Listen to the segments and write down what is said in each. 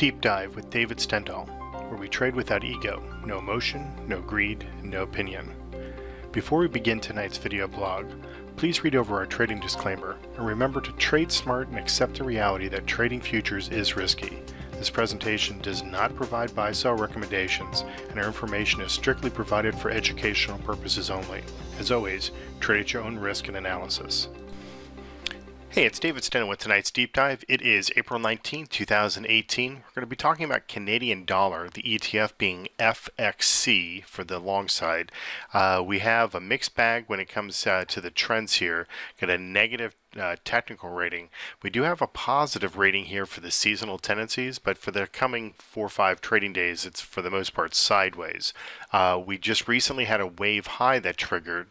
Deep Dive with David Stendhal, where we trade without ego, no emotion, no greed, and no opinion. Before we begin tonight's video blog, please read over our trading disclaimer and remember to trade smart and accept the reality that trading futures is risky. This presentation does not provide buy-sell recommendations, and our information is strictly provided for educational purposes only. As always, trade at your own risk and analysis. Hey, it's David Stendhal with tonight's Deep Dive. It is April 19th, 2018. We're going to be talking about Canadian dollar, the ETF being FXC for the long side. We have a mixed bag when it comes to the trends here. Got a negative technical rating. We do have a positive rating here for the seasonal tendencies, but for the coming 4 or 5 trading days, it's for the most part sideways. We just recently had a wave high that triggered,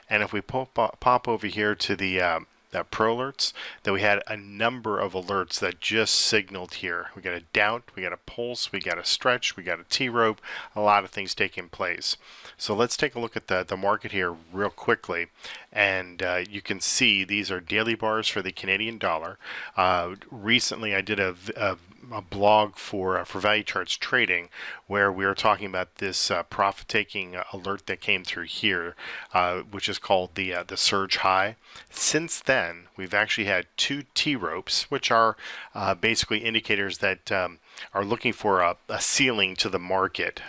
and if we pop over here to the pro alerts, that we had a number of alerts that just signaled here. We got a doubt, we got a pulse, we got a stretch, we got a T-rope, a lot of things taking place. So let's take a look at the market here real quickly, and you can see these are daily bars for the Canadian dollar. Recently I did a blog for Value Charts Trading, where we were talking about this profit-taking alert that came through here, which is called the surge high. Since then, we've actually had 2 T-ropes, which are basically indicators that are looking for a ceiling to the market.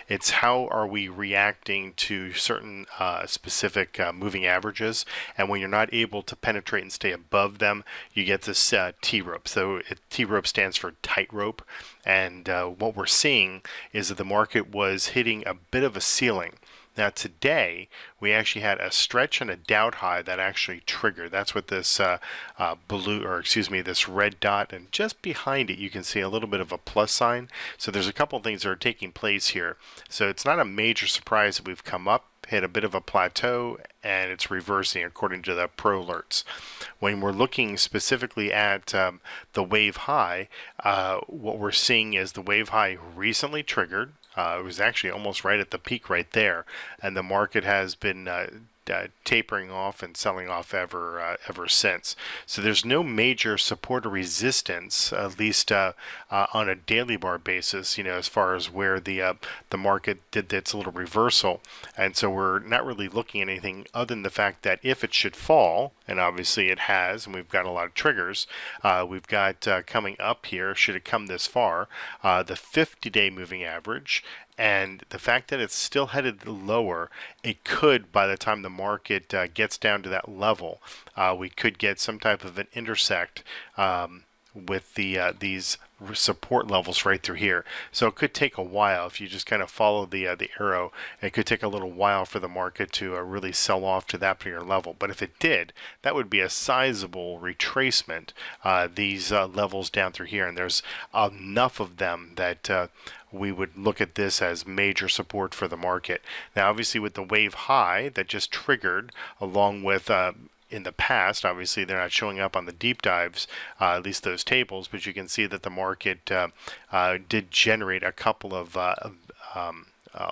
It's how are we reacting to certain specific moving averages, and when you're not able to penetrate and stay above them, you get this T-rope. So T-rope stands for tightrope, and what we're seeing is that the market was hitting a bit of a ceiling. Now today we actually had a stretch and a doubt high that actually triggered. That's what this this red dot, and just behind it you can see a little bit of a plus sign. So there's a couple of things that are taking place here. So it's not a major surprise that we've come up, hit a bit of a plateau, and it's reversing according to the pro alerts. When we're looking specifically at the wave high, what we're seeing is the wave high recently triggered. It was actually almost right at the peak right there, and the market has been tapering off and selling off ever since. So there's no major support or resistance, at least on a daily bar basis, as far as where the market did its little reversal. And so we're not really looking at anything other than the fact that if it should fall, and obviously it has, and we've got a lot of triggers, we've got coming up here, should it come this far, the 50-day moving average, and the fact that it's still headed lower, it could, by the time the market gets down to that level, we could get some type of an intersect with these support levels right through here. So it could take a while if you just kind of follow the arrow. It could take a little while for the market to really sell off to that particular level. But if it did, that would be a sizable retracement, these levels down through here, and there's enough of them that we would look at this as major support for the market. Now obviously with the wave high that just triggered, along with in the past, obviously they're not showing up on the deep dives, at least those tables, but you can see that the market did generate a couple of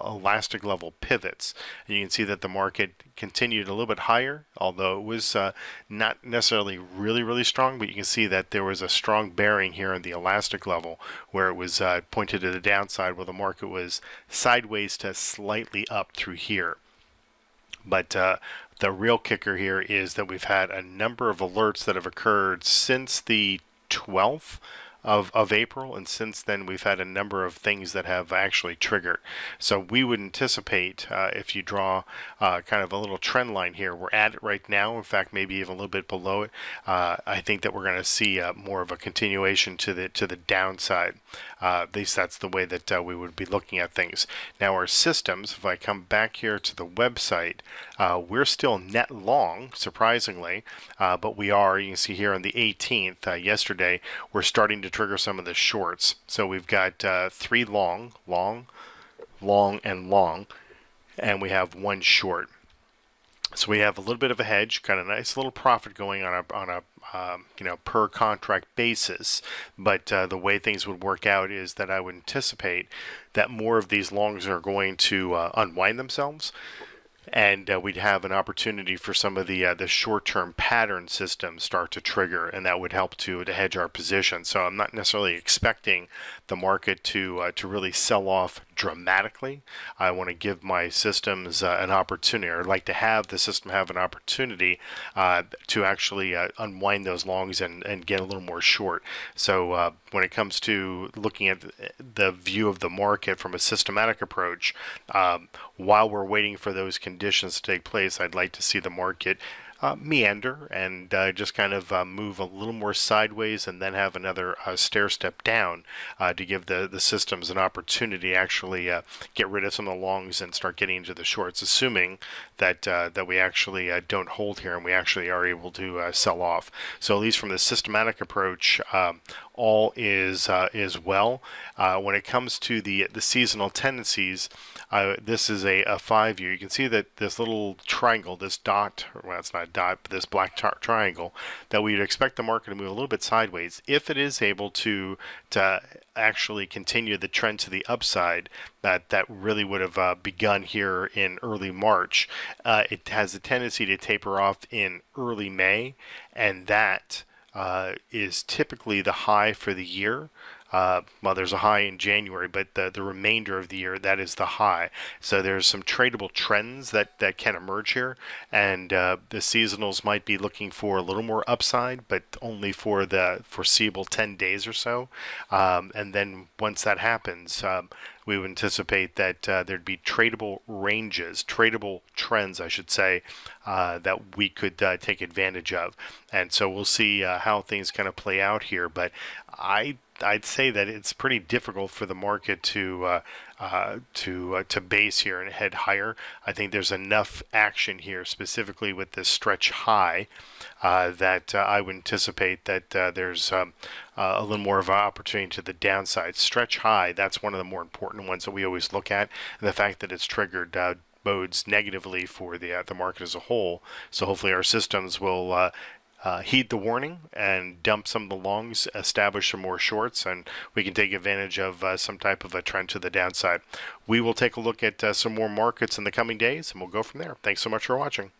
elastic level pivots. And you can see that the market continued a little bit higher, although it was not necessarily really strong, but you can see that there was a strong bearing here in the elastic level where it was pointed to the downside, while the market was sideways to slightly up through here. But the real kicker here is that we've had a number of alerts that have occurred since the 12th of April, and since then we've had a number of things that have actually triggered. So we would anticipate, if you draw kind of a little trend line here, we're at it right now, in fact maybe even a little bit below it. I think that we're going to see more of a continuation to the downside. At least that's the way that we would be looking at things. Now our systems, if I come back here to the website, we're still net long, surprisingly, but we are, you can see here on the 18th, yesterday, we're starting to trigger some of the shorts. So we've got 3 long, and long, and we have 1 short. So we have a little bit of a hedge, kind of nice little profit going on a per contract basis. But the way things would work out is that I would anticipate that more of these longs are going to unwind themselves. and we'd have an opportunity for some of the short-term pattern systems start to trigger, and that would help to hedge our position. So I'm not necessarily expecting the market to really sell off dramatically. I want to give my systems an opportunity, or I'd like to have the system have an opportunity to actually unwind those longs and get a little more short. So when it comes to looking at the view of the market from a systematic approach, while we're waiting for those conditions to take place, I'd like to see the market meander and just kind of move a little more sideways and then have another stair step down to give the systems an opportunity to actually get rid of some of the longs and start getting into the shorts, assuming that that we actually don't hold here and we actually are able to sell off. So at least from the systematic approach, all is well. When it comes to the seasonal tendencies, this is a 5-year. You can see that this little triangle, this dot, well, it's not a dot, but this black triangle, that we'd expect the market to move a little bit sideways. If it is able to actually continue the trend to the upside that really would have begun here in early March, it has a tendency to taper off in early May, and that is typically the high for the year. Well, there's a high in January, but the remainder of the year, that is the high. So there's some tradable trends that can emerge here, and the seasonals might be looking for a little more upside, but only for the foreseeable 10 days or so. And then once that happens, we would anticipate that there'd be tradable ranges, tradable trends, I should say, that we could take advantage of. And so we'll see how things kind of play out here. But I'd say that it's pretty difficult for the market to base here and head higher. I think there's enough action here, specifically with this stretch high, that I would anticipate that there's a little more of an opportunity to the downside. Stretch high, that's one of the more important ones that we always look at, and the fact that it's triggered bodes negatively for the market as a whole. So hopefully our systems will heed the warning and dump some of the longs, establish some more shorts, and we can take advantage of some type of a trend to the downside. We will take a look at some more markets in the coming days, and we'll go from there. Thanks so much for watching.